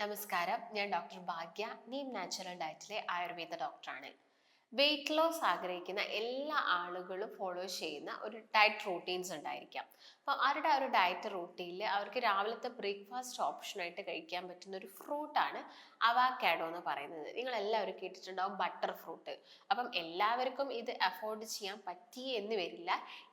നമസ്കാരം, ഞാൻ ഡോക്ടർ ഭാഗ്യ, നീം നാച്ചുറൽ ഡയറ്റിലെ ആയുർവേദ ഡോക്ടറാണ്. വെയിറ്റ് ലോസ് ആഗ്രഹിക്കുന്ന എല്ലാ ആളുകളും ഫോളോ ചെയ്യുന്ന ഒരു ഡയറ്റ് റൂട്ടീൻസ് ഉണ്ടായിരിക്കാം. അപ്പോൾ അവരുടെ ആ ഒരു ഡയറ്റ് റൂട്ടീനിൽ അവർക്ക് രാവിലത്തെ ബ്രേക്ക്ഫാസ്റ്റ് ഓപ്ഷനായിട്ട് കഴിക്കാൻ പറ്റുന്ന ഒരു ഫ്രൂട്ടാണ് അവാക്കാഡോ എന്ന് പറയുന്നത്. നിങ്ങൾ എല്ലാവരും കേട്ടിട്ടുണ്ടാവും ബട്ടർ ഫ്രൂട്ട്. അപ്പം എല്ലാവർക്കും ഇത് അഫോർഡ് ചെയ്യാൻ പറ്റിയേ എന്ന് വരില്ല.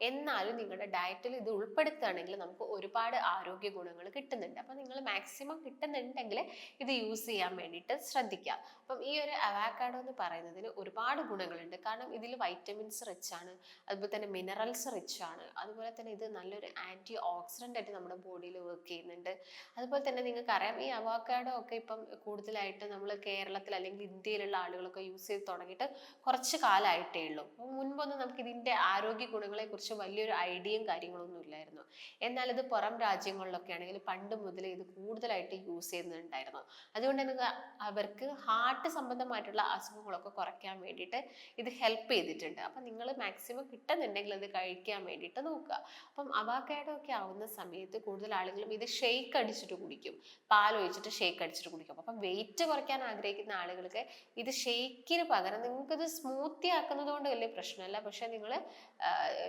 എന്നാലും നിങ്ങളുടെ ഡയറ്റിൽ ഇത് ഉൾപ്പെടുത്തുകയാണെങ്കിൽ നമുക്ക് ഒരുപാട് ആരോഗ്യ ഗുണങ്ങൾ കിട്ടുന്നുണ്ട്. അപ്പം നിങ്ങൾ മാക്സിമം കിട്ടുന്നുണ്ടെങ്കിൽ ഇത് യൂസ് ചെയ്യാൻ വേണ്ടിയിട്ട് ശ്രദ്ധിക്കുക. അപ്പം ഈ ഒരു അവാക്കാഡോ എന്ന് പറയുന്നതിന് ഒരുപാട് ഗുണങ്ങളുണ്ട്. കാരണം ഇതിൽ വൈറ്റമിൻസ് റിച്ച് ആണ്, അതുപോലെ തന്നെ മിനറൽസ് റിച്ച് ആണ്, അതുപോലെ തന്നെ ഇത് നല്ലൊരു ആന്റി ഓക്സിഡന്റ് ആയിട്ട് നമ്മുടെ ബോഡിയിൽ വർക്ക് ചെയ്യുന്നുണ്ട്. അതുപോലെ തന്നെ നിങ്ങൾക്ക് അറിയാം, ഈ അവോക്കാഡോ ഒക്കെ ഇപ്പം കൂടുതലായിട്ട് നമ്മൾ കേരളത്തിൽ അല്ലെങ്കിൽ ഇന്ത്യയിലുള്ള ആളുകളൊക്കെ യൂസ് ചെയ്ത് തുടങ്ങിയിട്ട് കുറച്ച് കാലമായിട്ടേ ഉള്ളൂ. അപ്പം മുൻപൊന്നും നമുക്ക് ഇതിന്റെ ആരോഗ്യ ഗുണങ്ങളെ കുറിച്ച് വലിയൊരു ഐഡിയയും കാര്യങ്ങളൊന്നും ഇല്ലായിരുന്നു. എന്നാൽ ഇത് പുറം രാജ്യങ്ങളിലൊക്കെ ആണെങ്കിൽ പണ്ട് മുതൽ ഇത് കൂടുതലായിട്ട് യൂസ് ചെയ്യുന്നുണ്ടായിരുന്നു. അതുകൊണ്ട് തന്നെ അവർക്ക് ഹാർട്ട് സംബന്ധമായിട്ടുള്ള അസുഖങ്ങളൊക്കെ കുറയ്ക്കാൻ വേണ്ടിയിട്ട് ഇത് ഹെൽപ്പ് ചെയ്തിട്ടുണ്ട്. അപ്പം നിങ്ങൾ മാക്സിമം കിട്ടുന്നുണ്ടെങ്കിൽ അത് കഴിക്കാൻ വേണ്ടിയിട്ട് നോക്കുക. അപ്പം അവോക്കാഡോ ഒക്കെ ആവുന്ന സമയത്ത് കൂടുതൽ ആളുകളും ഇത് ഷെയ്ക്ക് അടിച്ചിട്ട് കുടിക്കും, പാൽ ഒഴിച്ചിട്ട് ഷെയ്ക്ക് അടിച്ചിട്ട് കുടിക്കും. അപ്പം വെയിറ്റ് കുറയ്ക്കാൻ ആഗ്രഹിക്കുന്ന ആളുകൾക്ക് ഇത് ഷെയ്ക്കിന് പകരം നിങ്ങൾക്കിത് സ്മൂത്തി ആക്കുന്നത് കൊണ്ട് വലിയ പ്രശ്നമല്ല. പക്ഷെ നിങ്ങൾ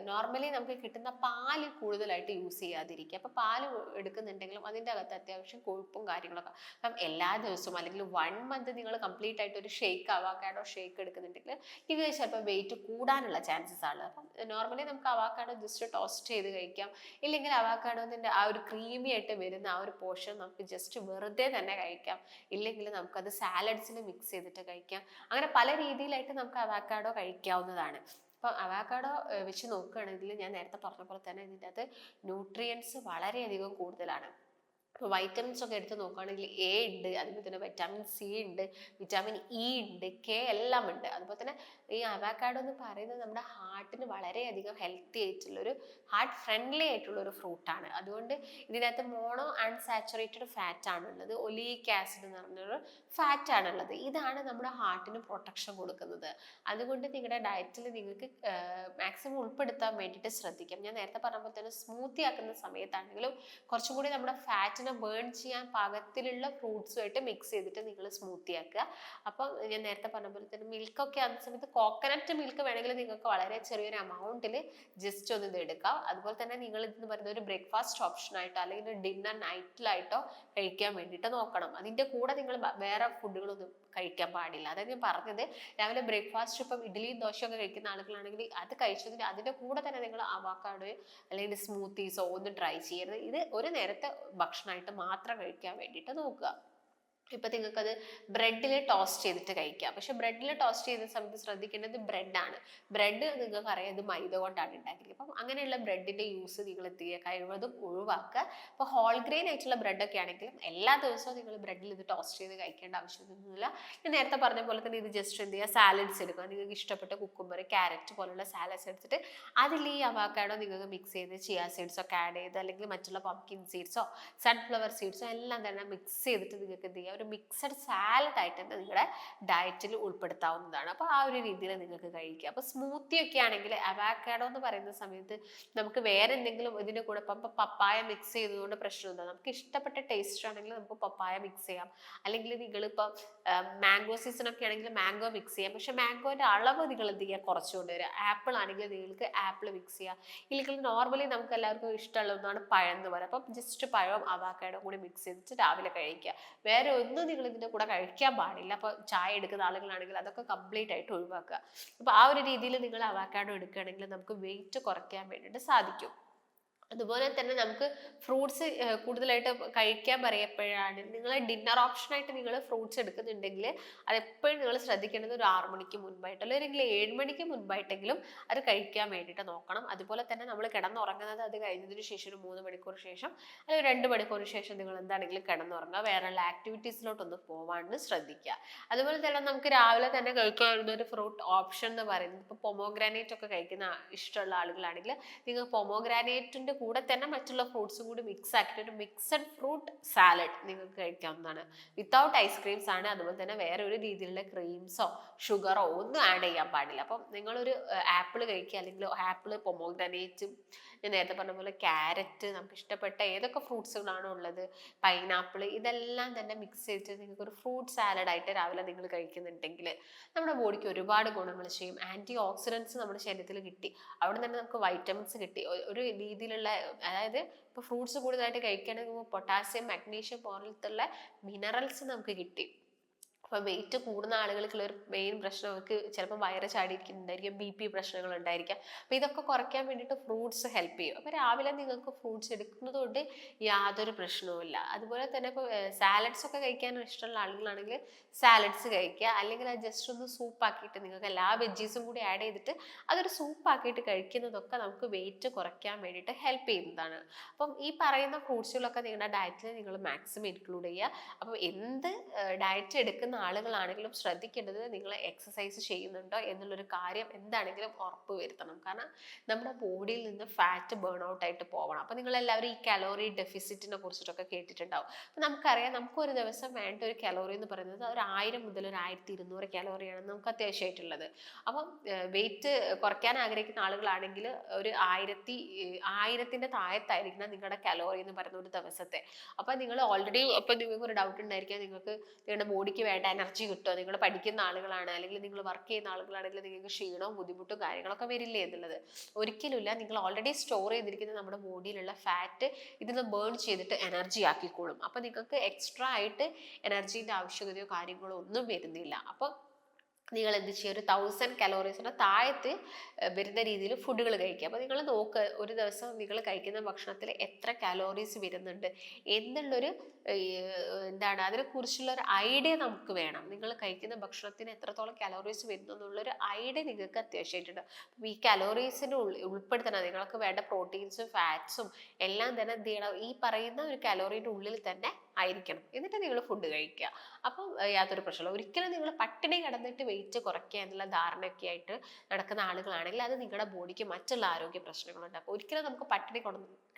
നോർമലി നമുക്ക് കിട്ടുന്ന പാല് കൂടുതലായിട്ട് യൂസ് ചെയ്യാതിരിക്കുക. അപ്പം പാല് എടുക്കുന്നുണ്ടെങ്കിലും അതിൻ്റെ അകത്ത് അത്യാവശ്യം കൊഴുപ്പും കാര്യങ്ങളൊക്കെ. അപ്പം എല്ലാ ദിവസവും അല്ലെങ്കിൽ 1 മന്ത് നിങ്ങൾ കംപ്ലീറ്റ് ആയിട്ട് ഒരു ഷെയ്ക്ക് അവോക്കാഡോ ഷെയ്ക്ക് എടുക്കുന്നുണ്ടെങ്കിൽ ഇത് ചിലപ്പോൾ വെയിറ്റ് കൂടാനുള്ള ചാൻസസ് ആണ്. അപ്പം നോർമലി നമുക്ക് അവോക്കാഡോ ജസ്റ്റ് ടോസ്റ്റ് ചെയ്ത് കഴിക്കാം. ഇല്ലെങ്കിൽ അവോക്കാഡോന്റെ ആ ഒരു ക്രീമി ആയിട്ട് വരുന്ന ആ ഒരു പോർഷൻ നമുക്ക് ജസ്റ്റ് വെറുതെ തന്നെ കഴിക്കാം. ഇല്ലെങ്കിൽ നമുക്കത് സാലഡ്സിൽ മിക്സ് ചെയ്തിട്ട് കഴിക്കാം. അങ്ങനെ പല രീതിയിലായിട്ട് നമുക്ക് അവോക്കാഡോ കഴിക്കാവുന്നതാണ്. അപ്പം അവോക്കാഡോ വെച്ച് നോക്കുകയാണെങ്കിൽ ഞാൻ നേരത്തെ പറഞ്ഞ പോലെ തന്നെ ഇതിൻ്റെ അകത്ത് ന്യൂട്രിയൻസ് വളരെയധികം കൂടുതലാണ്. ഇപ്പോൾ വൈറ്റമിൻസ് ഒക്കെ എടുത്ത് നോക്കുകയാണെങ്കിൽ എ ഉണ്ട്, അതുപോലെ തന്നെ വിറ്റാമിൻ സി ഉണ്ട്, വിറ്റാമിൻ ഇ ഉണ്ട്, കെ എല്ലാം ഉണ്ട്. അതുപോലെ തന്നെ ഈ അവോക്കാഡോ എന്ന് പറയുന്നത് നമ്മുടെ ഹാർട്ടിന് വളരെയധികം ഹെൽത്തി ആയിട്ടുള്ളൊരു ഹാർട്ട് ഫ്രണ്ട്ലി ആയിട്ടുള്ള ഒരു ഫ്രൂട്ടാണ്. അതുകൊണ്ട് ഇതിനകത്ത് മോണോ അൺസാച്ചുറേറ്റഡ് ഫാറ്റ് ആണുള്ളത്, ഒലീക് ആസിഡ് എന്ന് പറഞ്ഞൊരു ഫാറ്റ് ആണുള്ളത്. ഇതാണ് നമ്മുടെ ഹാർട്ടിന് പ്രൊട്ടക്ഷൻ കൊടുക്കുന്നത്. അതുകൊണ്ട് നിങ്ങളുടെ ഡയറ്റിൽ നിങ്ങൾക്ക് മാക്സിമം ഉൾപ്പെടുത്താൻ വേണ്ടിയിട്ട് ശ്രദ്ധിക്കാം. ഞാൻ നേരത്തെ പറഞ്ഞ പോലെ തന്നെ സ്മൂത്തി ആക്കുന്ന സമയത്താണെങ്കിലും കുറച്ചും കൂടി നമ്മുടെ ഫാറ്റിനെ ബേൺ ചെയ്യാൻ പാകത്തിലുള്ള ഫ്രൂട്ട്സുമായിട്ട് മിക്സ് ചെയ്തിട്ട് നിങ്ങൾ സ്മൂത്തി ആക്കുക. അപ്പം ഞാൻ നേരത്തെ പറഞ്ഞ പോലെ തന്നെ മിൽക്കൊക്കെ ആകുന്ന സമയത്ത് കോക്കനട്ട് മിൽക്ക് വേണമെങ്കിൽ നിങ്ങൾക്ക് വളരെ ചെറിയൊരു എമൗണ്ടിൽ ജസ്റ്റ് ഒന്ന് ഇത് എടുക്കാം. അതുപോലെ തന്നെ നിങ്ങൾ ഇതെന്ന് പറയുന്ന ഒരു ബ്രേക്ക്ഫാസ്റ്റ് ഓപ്ഷനായിട്ടോ അല്ലെങ്കിൽ ഡിന്നർ നൈറ്റിലായിട്ടോ കഴിക്കാൻ വേണ്ടിയിട്ട് നോക്കണം. അതിൻ്റെ കൂടെ നിങ്ങൾ വേറെ ഫുഡുകളൊന്നും കഴിക്കാൻ പാടില്ല. അതായത് ഞാൻ പറഞ്ഞത്, രാവിലെ ബ്രേക്ക്ഫാസ്റ്റ് ഇപ്പം ഇഡ്ഡലിയും ദോശയൊക്കെ കഴിക്കുന്ന ആളുകളാണെങ്കിൽ അത് കഴിച്ചതിന് അതിൻ്റെ കൂടെ തന്നെ നിങ്ങൾ അവോക്കാഡോ അല്ലെങ്കിൽ സ്മൂത്തീസോ ഒന്നും ട്രൈ ചെയ്യരുത്. ഇത് ഒരു നേരത്തെ ഭക്ഷണമായിട്ട് മാത്രം കഴിക്കാൻ വേണ്ടിയിട്ട് നോക്കുക. ഇപ്പൊ നിങ്ങൾക്കത് ബ്രെഡിൽ ടോസ്റ്റ് ചെയ്തിട്ട് കഴിക്കാം. പക്ഷെ ബ്രെഡിൽ ടോസ്റ്റ് ചെയ്യുന്ന സമയത്ത് ശ്രദ്ധിക്കേണ്ടത് ബ്രെഡാണ്. ബ്രെഡ് നിങ്ങൾക്ക് അറിയാം ഇത് മൈദ കൊണ്ടാണ് ഉണ്ടാക്കിയത്. അപ്പം അങ്ങനെയുള്ള ബ്രെഡിന്റെ യൂസ് നിങ്ങൾ കഴിവതും ഒഴിവാക്കുക. അപ്പോൾ ഹോൾ ഗ്രെയിൻ ആയിട്ടുള്ള ബ്രെഡൊക്കെ ആണെങ്കിലും എല്ലാ ദിവസവും നിങ്ങൾ ബ്രെഡിൽ ഇത് ടോസ്റ്റ് ചെയ്ത് കഴിക്കേണ്ട ആവശ്യമൊന്നുമില്ല. ഞാൻ നേരത്തെ പറഞ്ഞ പോലെ തന്നെ ഇത് ജസ്റ്റ് എന്ത് ചെയ്യുക, സാലഡ്സ് എടുക്കുക. നിങ്ങൾക്ക് ഇഷ്ടപ്പെട്ട കുക്കുംബർ, ക്യാരറ്റ് പോലുള്ള സാലഡ്സ് എടുത്തിട്ട് അതിൽ ഈ അവോക്കാഡോ നിങ്ങൾക്ക് മിക്സ് ചെയ്ത് ചിയാ സീഡ്സ് ഒക്കെ ആഡ് ചെയ്ത് അല്ലെങ്കിൽ മറ്റുള്ള പംകിൻ സീഡ്സോ സൺഫ്ലവർ സീഡ്സോ എല്ലാം തന്നെ മിക്സ് ചെയ്തിട്ട് നിങ്ങൾക്ക് എന്ത് ചെയ്യുക, ഒരു മിക്സഡ് സാലഡ് ആയിട്ട് തന്നെ നിങ്ങളുടെ ഡയറ്റിൽ ഉൾപ്പെടുത്താവുന്നതാണ്. അപ്പോൾ ആ ഒരു രീതിയിൽ നിങ്ങൾക്ക് കഴിക്കുക. അപ്പോൾ സ്മൂത്തി ഒക്കെ ആണെങ്കിൽ അവോക്കാഡോ എന്ന് പറയുന്ന സമയത്ത് നമുക്ക് വേറെ എന്തെങ്കിലും ഇതിൻ്റെ കൂടെ ഇപ്പം പപ്പായ മിക്സ് ചെയ്തതുകൊണ്ട് പ്രശ്നമില്ല. നമുക്ക് ഇഷ്ടപ്പെട്ട ടേസ്റ്റ് ആണെങ്കിൽ നമുക്ക് പപ്പായ മിക്സ് ചെയ്യാം. അല്ലെങ്കിൽ നിങ്ങളിപ്പം മാംഗോ സീസൺ ഒക്കെ ആണെങ്കിൽ മാംഗോ മിക്സ് ചെയ്യാം. പക്ഷെ മാംഗോന്റെ അളവ് നിങ്ങൾ എന്ത് ചെയ്യുക, കുറച്ചുകൊണ്ട് വരിക. ആപ്പിൾ ആണെങ്കിൽ നിങ്ങൾക്ക് ആപ്പിൾ മിക്സ് ചെയ്യാം. ഇല്ലെങ്കിൽ നോർമലി നമുക്ക് എല്ലാവർക്കും ഇഷ്ടമുള്ള ഒന്നാണ് പഴം എന്ന് പറയുക. അപ്പം ജസ്റ്റ് പഴവും അവോക്കാഡോ കൂടി മിക്സ് ചെയ്തിട്ട് രാവിലെ കഴിക്കുക. വേറെ ഒന്നും നിങ്ങൾ ഇതിന്റെ കൂടെ കഴിക്കാൻ പാടില്ല. അപ്പൊ ചായ എടുക്കുന്ന ആളുകളാണെങ്കിൽ അതൊക്കെ കംപ്ലീറ്റ് ആയിട്ട് ഒഴിവാക്കുക. അപ്പൊ ആ ഒരു രീതിയിൽ നിങ്ങൾ അവോക്കാഡോ എടുക്കുകയാണെങ്കിൽ നമുക്ക് വെയിറ്റ് കുറയ്ക്കാൻ വേണ്ടിയിട്ട് സാധിക്കും. അതുപോലെ തന്നെ നമുക്ക് ഫ്രൂട്ട്സ് കൂടുതലായിട്ട് കഴിക്കാൻ പറയപ്പോഴാണ് നിങ്ങൾ ഡിന്നർ ഓപ്ഷനായിട്ട് നിങ്ങൾ ഫ്രൂട്ട്സ് എടുക്കുന്നുണ്ടെങ്കിൽ അതെപ്പോഴും നിങ്ങൾ ശ്രദ്ധിക്കേണ്ടത് ഒരു 6 മണിക്ക് മുൻപായിട്ടോ അല്ലെങ്കിൽ 7 മണിക്ക് മുൻപായിട്ടെങ്കിലും അത് കഴിക്കാൻ വേണ്ടിയിട്ട് നോക്കണം. അതുപോലെ തന്നെ നമ്മൾ കിടന്നുറങ്ങുന്നത് അത് കഴിഞ്ഞതിന് ശേഷം ഒരു 3 മണിക്കൂർ ശേഷം അല്ലെങ്കിൽ 2 മണിക്കൂർ ശേഷം നിങ്ങൾ എന്താണെങ്കിലും കിടന്നുറങ്ങുക. വേറെയുള്ള ആക്ടിവിറ്റീസിലോട്ടൊന്ന് പോവാണ്ട് ശ്രദ്ധിക്കുക. അതുപോലെ തന്നെ നമുക്ക് രാവിലെ തന്നെ കഴിക്കാവുന്ന ഒരു ഫ്രൂട്ട് ഓപ്ഷൻ എന്ന് പറയുന്നത് ഇപ്പോൾ പൊമോഗ്രാനേറ്റ് ഒക്കെ കഴിക്കുന്ന ഇഷ്ടമുള്ള ആളുകളാണെങ്കിൽ നിങ്ങൾ പൊമോഗ്രാനേറ്റിന്റെ കൂടെ തന്നെ മറ്റുള്ള ഫ്രൂട്ട്സും കൂടി മിക്സ് ആക്കിയിട്ട് ഒരു മിക്സഡ് ഫ്രൂട്ട് സാലഡ് നിങ്ങൾക്ക് കഴിക്കാവുന്നതാണ്. വിത്തൗട്ട് ഐസ്ക്രീംസ് ആണ്. അതുപോലെ തന്നെ വേറെ ഒരു രീതിയിലുള്ള ക്രീംസോ ഷുഗറോ ഒന്നും ആഡ് ചെയ്യാൻ പാടില്ല. അപ്പം നിങ്ങളൊരു ആപ്പിൾ കഴിക്കുക, അല്ലെങ്കിൽ ആപ്പിൾ, പൊമോഗ്രാനേറ്റ്, ഞാൻ നേരത്തെ പറഞ്ഞ പോലെ ക്യാരറ്റ്, നമുക്ക് ഇഷ്ടപ്പെട്ട ഏതൊക്കെ ഫ്രൂട്ട്സുകളാണോ ഉള്ളത്, പൈനാപ്പിൾ, ഇതെല്ലാം തന്നെ മിക്സ് ചെയ്തിട്ട് നിങ്ങൾക്ക് ഒരു ഫ്രൂട്ട് സാലഡ് ആയിട്ട് രാവിലെ നിങ്ങൾ കഴിക്കുന്നുണ്ടെങ്കിൽ നമ്മുടെ ബോഡിക്ക് ഒരുപാട് ഗുണങ്ങൾ ചെയ്യും. ആന്റി ഓക്സിഡൻസ് നമ്മുടെ ശരീരത്തിൽ കിട്ടി, അവിടെ തന്നെ നമുക്ക് വൈറ്റമിൻസ് കിട്ടി, ഒരു രീതിയിലുള്ള, അതായത് ഇപ്പൊ ഫ്രൂട്ട്സ് കൂടുതലായിട്ട് കഴിക്കുകയാണെങ്കിൽ പൊട്ടാസ്യം, മാഗ്നീഷ്യം പോലത്തുള്ള മിനറൽസ് നമുക്ക് കിട്ടി. അപ്പൊ വെയിറ്റ് കൂടുന്ന ആളുകൾക്കുള്ള ഒരു മെയിൻ പ്രശ്നം, അവർക്ക് ചിലപ്പോൾ വയറ് ചാടിയിരിക്കുന്നുണ്ടായിരിക്കും, BP പ്രശ്നങ്ങൾ ഉണ്ടായിരിക്കാം. അപ്പൊ ഇതൊക്കെ കുറയ്ക്കാൻ വേണ്ടിയിട്ട് ഫ്രൂട്ട്സ് ഹെൽപ്പ് ചെയ്യും. അപ്പൊ രാവിലെ നിങ്ങൾക്ക് ഫ്രൂട്ട്സ് എടുക്കുന്നത് കൊണ്ട് യാതൊരു പ്രശ്നവുമില്ല. അതുപോലെ തന്നെ ഇപ്പോൾ സാലഡ്സ് ഒക്കെ കഴിക്കാൻ ഇഷ്ടമുള്ള ആളുകളാണെങ്കിൽ സാലഡ്സ് കഴിക്കുക, അല്ലെങ്കിൽ അത് ജസ്റ്റ് ഒന്ന് സൂപ്പ് ആക്കിയിട്ട് നിങ്ങൾക്ക് എല്ലാ വെജീസും കൂടി ആഡ് ചെയ്തിട്ട് അതൊരു സൂപ്പ് ആക്കിയിട്ട് കഴിക്കുന്നതൊക്കെ നമുക്ക് വെയിറ്റ് കുറയ്ക്കാൻ വേണ്ടിയിട്ട് ഹെൽപ്പ് ചെയ്യുന്നതാണ്. അപ്പം ഈ പറയുന്ന ഫ്രൂട്ട്സുകളൊക്കെ നിങ്ങളുടെ ഡയറ്റിൽ നിങ്ങൾ മാക്സിമം ഇൻക്ലൂഡ് ചെയ്യുക. അപ്പം എന്ത് ഡയറ്റ് എടുക്കുന്ന ആളുകളാണെങ്കിലും ശ്രദ്ധിക്കേണ്ടത് നിങ്ങൾ എക്സസൈസ് ചെയ്യുന്നുണ്ടോ എന്നുള്ളൊരു കാര്യം എന്താണെങ്കിലും ഉറപ്പ് വരുത്തണം. കാരണം നമ്മുടെ ബോഡിയിൽ നിന്ന് ഫാറ്റ് ബേൺ ഔട്ട് ആയിട്ട് പോകണം. അപ്പം നിങ്ങൾ എല്ലാവരും ഈ കലോറി ഡെഫിസിറ്റിനെ കുറിച്ചിട്ടൊക്കെ കേട്ടിട്ടുണ്ടാവും. അപ്പം നമുക്കറിയാം, നമുക്ക് ഒരു ദിവസം വേണ്ട ഒരു കലോറി എന്ന് പറയുന്നത് ഒരു 1000 മുതൽ ഒരു 1200 കലോറിയാണ് നമുക്ക് അത്യാവശ്യമായിട്ടുള്ളത്. അപ്പം വെയിറ്റ് കുറയ്ക്കാൻ ആഗ്രഹിക്കുന്ന ആളുകളാണെങ്കിൽ ഒരു 1000ന്റെ താഴത്തായിരിക്കണം നിങ്ങളുടെ കലോറി എന്ന് പറയുന്ന ഒരു ദിവസത്തെ. അപ്പം നിങ്ങൾ ഓൾറെഡി, അപ്പം നിങ്ങൾക്ക് ഒരു ഡൗട്ട് ഉണ്ടായിരിക്കാം, നിങ്ങൾക്ക് നിങ്ങളുടെ ബോഡിക്ക് വേണ്ട എനർജി കിട്ടുമോ, നിങ്ങൾ പഠിക്കുന്ന ആളുകളാണ് അല്ലെങ്കിൽ നിങ്ങൾ വർക്ക് ചെയ്യുന്ന ആളുകളാണെങ്കിൽ നിങ്ങൾക്ക് ക്ഷീണവും ബുദ്ധിമുട്ടും കാര്യങ്ങളൊക്കെ വരില്ലേ എന്നുള്ളത്. ഒരിക്കലുമില്ല. നിങ്ങൾ ഓൾറെഡി സ്റ്റോർ ചെയ്തിരിക്കുന്ന നമ്മുടെ ബോഡിയിലുള്ള ഫാറ്റ് ഇതിന് ബേൺ ചെയ്തിട്ട് എനർജി ആക്കിക്കോളും. അപ്പൊ നിങ്ങൾക്ക് എക്സ്ട്രാ ആയിട്ട് എനർജീൻ്റെ ആവശ്യകതയോ കാര്യങ്ങളോ ഒന്നും വരുന്നില്ല. അപ്പം നിങ്ങൾ എന്ത് ചെയ്യുക, ഒരു 1000 കലോറീസിന്റെ താഴത്ത് വരുന്ന രീതിയിൽ ഫുഡുകൾ കഴിക്കുക. അപ്പോൾ നിങ്ങൾ നോക്കുക, ഒരു ദിവസം നിങ്ങൾ കഴിക്കുന്ന ഭക്ഷണത്തിൽ എത്ര കലോറീസ് വരുന്നുണ്ട് എന്നുള്ളൊരു എന്താണ് അതിനെക്കുറിച്ചുള്ള ഒരു ഐഡിയ നമുക്ക് വേണം. നിങ്ങൾ കഴിക്കുന്ന ഭക്ഷണത്തിന് എത്രത്തോളം കലോറീസ് വരുന്നു എന്നുള്ളൊരു ഐഡിയ നിങ്ങൾക്ക് അത്യാവശ്യമായിട്ടുണ്ട്. അപ്പം ഈ കലോറീസിന് ഉൾപ്പെടുത്തണം. നിങ്ങൾക്ക് വേണ്ട പ്രോട്ടീൻസും ഫാറ്റ്സും എല്ലാം തന്നെ എന്ത് ചെയ്യണം, ഈ പറയുന്ന ഒരു കലോറിയുടെ ഉള്ളിൽ തന്നെ ആയിരിക്കണം. എന്നിട്ട് നിങ്ങൾ ഫുഡ് കഴിക്കുക. അപ്പം യാതൊരു പ്രശ്നമില്ല. ഒരിക്കലും നിങ്ങൾ പട്ടിണി കിടന്നിട്ട് വെയിറ്റ് കുറയ്ക്കുക എന്നുള്ള ധാരണയൊക്കെ ആയിട്ട് നടക്കുന്ന ആളുകളാണെങ്കിൽ അത് നിങ്ങളുടെ ബോഡിക്ക് മറ്റുള്ള ആരോഗ്യ പ്രശ്നങ്ങളുണ്ട്. അപ്പോൾ ഒരിക്കലും നമുക്ക് പട്ടിണി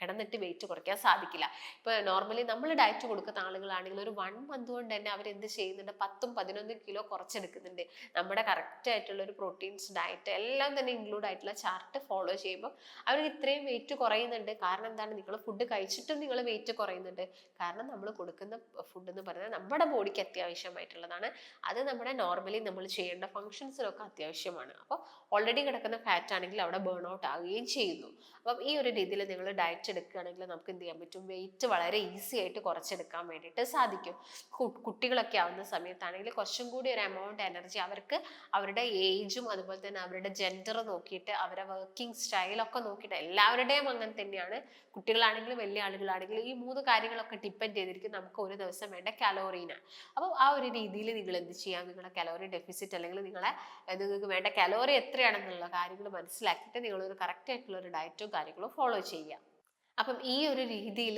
കിടന്നിട്ട് വെയിറ്റ് കുറയ്ക്കാൻ സാധിക്കില്ല. ഇപ്പോൾ നോർമലി നമ്മൾ ഡയറ്റ് കൊടുക്കുന്ന ആളുകളാണെങ്കിൽ ഒരു 1 മന്ത് കൊണ്ട് തന്നെ അവർ എന്ത് ചെയ്യുന്നുണ്ട്, 10-11 കിലോ കുറച്ചെടുക്കുന്നുണ്ട്. നമ്മുടെ കറക്റ്റ് ആയിട്ടുള്ള ഒരു പ്രോട്ടീൻസ് ഡയറ്റ് എല്ലാം തന്നെ ഇൻക്ലൂഡ് ആയിട്ടുള്ള ചാർട്ട് ഫോളോ ചെയ്യുമ്പോൾ അവർ ഇത്രയും വെയിറ്റ് കുറയുന്നുണ്ട്. കാരണം എന്താണ്, നിങ്ങൾ ഫുഡ് കഴിച്ചിട്ടും നിങ്ങൾ വെയിറ്റ് കുറയുന്നുണ്ട്. കാരണം നമ്മൾ കൊടുക്കുന്ന ഫുഡ് എന്ന് പറയുന്നത് നമ്മുടെ ബോഡിക്ക് അത്യാവശ്യമായിട്ടുള്ളതാണ്. അത് നമ്മുടെ നോർമലി നമ്മൾ ചെയ്യേണ്ട ഫങ്ഷൻസിനൊക്കെ അത്യാവശ്യമാണ്. അപ്പോൾ ഓൾറെഡി കിടക്കുന്ന ഫാറ്റ് ആണെങ്കിൽ അവിടെ ബേൺ ഔട്ട് ആവുകയും ചെയ്യുന്നു. അപ്പം ഈ ഒരു രീതിയിൽ നിങ്ങൾ ഡയറ്റ് എടുക്കുകയാണെങ്കിൽ നമുക്ക് എന്ത് ചെയ്യാൻ പറ്റും, വെയിറ്റ് വളരെ ഈസി ആയിട്ട് കുറച്ചെടുക്കാൻ വേണ്ടിയിട്ട് സാധിക്കും. കുട്ടികളൊക്കെ ആവുന്ന സമയത്താണെങ്കിൽ കുറച്ചും കൂടി ഒരു എമൗണ്ട് എനർജി അവർക്ക് അവരുടെ ഏജും അതുപോലെ തന്നെ അവരുടെ ജെൻഡർ നോക്കിയിട്ട് അവരുടെ വർക്കിംഗ് സ്റ്റൈലൊക്കെ നോക്കിയിട്ട്, എല്ലാവരുടെയും അങ്ങനെ തന്നെയാണ്, കുട്ടികളാണെങ്കിലും വലിയ ആളുകളാണെങ്കിലും ഈ 3 കാര്യങ്ങളൊക്കെ ഡിപ്പെൻഡ് ചെയ്തിരിക്കും നമുക്ക് ഒരു ദിവസം വേണ്ട കലോറീനെ. അപ്പോൾ ആ ഒരു രീതിയിൽ നിങ്ങൾ എന്ത് ചെയ്യാം, നിങ്ങളുടെ കലോറി ഡെഫിസിറ്റ് അല്ലെങ്കിൽ നിങ്ങൾക്ക് വേണ്ട കലോറി എത്രയാണെന്നുള്ള കാര്യങ്ങൾ മനസ്സിലാക്കിയിട്ട് നിങ്ങളൊരു കറക്റ്റ് ആയിട്ടുള്ള ഒരു ഡയറ്റും കാര്യങ്ങളും ഫോളോ ചെയ്യുക. അപ്പം ഈ ഒരു രീതിയിൽ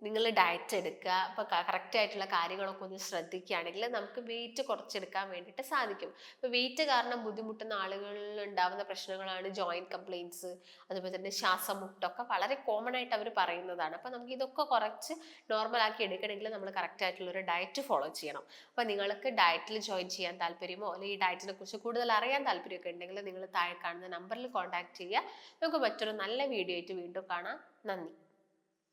നിങ്ങൾ ഡയറ്റ് എടുക്കുക. അപ്പോൾ കറക്റ്റ് ആയിട്ടുള്ള കാര്യങ്ങളൊക്കെ ഒന്ന് ശ്രദ്ധിക്കുകയാണെങ്കിൽ നമുക്ക് വെയിറ്റ് കുറച്ചെടുക്കാൻ വേണ്ടിയിട്ട് സാധിക്കും. ഇപ്പോൾ വെയിറ്റ് കാരണം ബുദ്ധിമുട്ടുന്ന ആളുകളിൽ ഉണ്ടാകുന്ന പ്രശ്നങ്ങളാണ് ജോയിന്റ് കംപ്ലയിൻസ്, അതുപോലെ തന്നെ ശ്വാസം മുട്ടൊക്കെ വളരെ കോമൺ ആയിട്ട് അവർ പറയുന്നതാണ്. അപ്പോൾ നമുക്ക് ഇതൊക്കെ കുറച്ച് നോർമൽ ആക്കി എടുക്കണമെങ്കിൽ നമ്മൾ കറക്റ്റ് ആയിട്ടുള്ള ഒരു ഡയറ്റ് ഫോളോ ചെയ്യണം. അപ്പോൾ നിങ്ങൾക്ക് ഡയറ്റിൽ ജോയിൻ ചെയ്യാൻ താല്പര്യമോ അല്ലെങ്കിൽ ഈ ഡയറ്റിനെ കുറിച്ച് കൂടുതൽ അറിയാൻ താല്പര്യമൊക്കെ ഉണ്ടെങ്കിൽ നിങ്ങൾ താഴെ കാണുന്ന നമ്പറിൽ കോൺടാക്ട് ചെയ്യുക. നമുക്ക് മറ്റൊരു നല്ല വീഡിയോ ആയിട്ട് വീണ്ടും കാണാം. നന്ദി.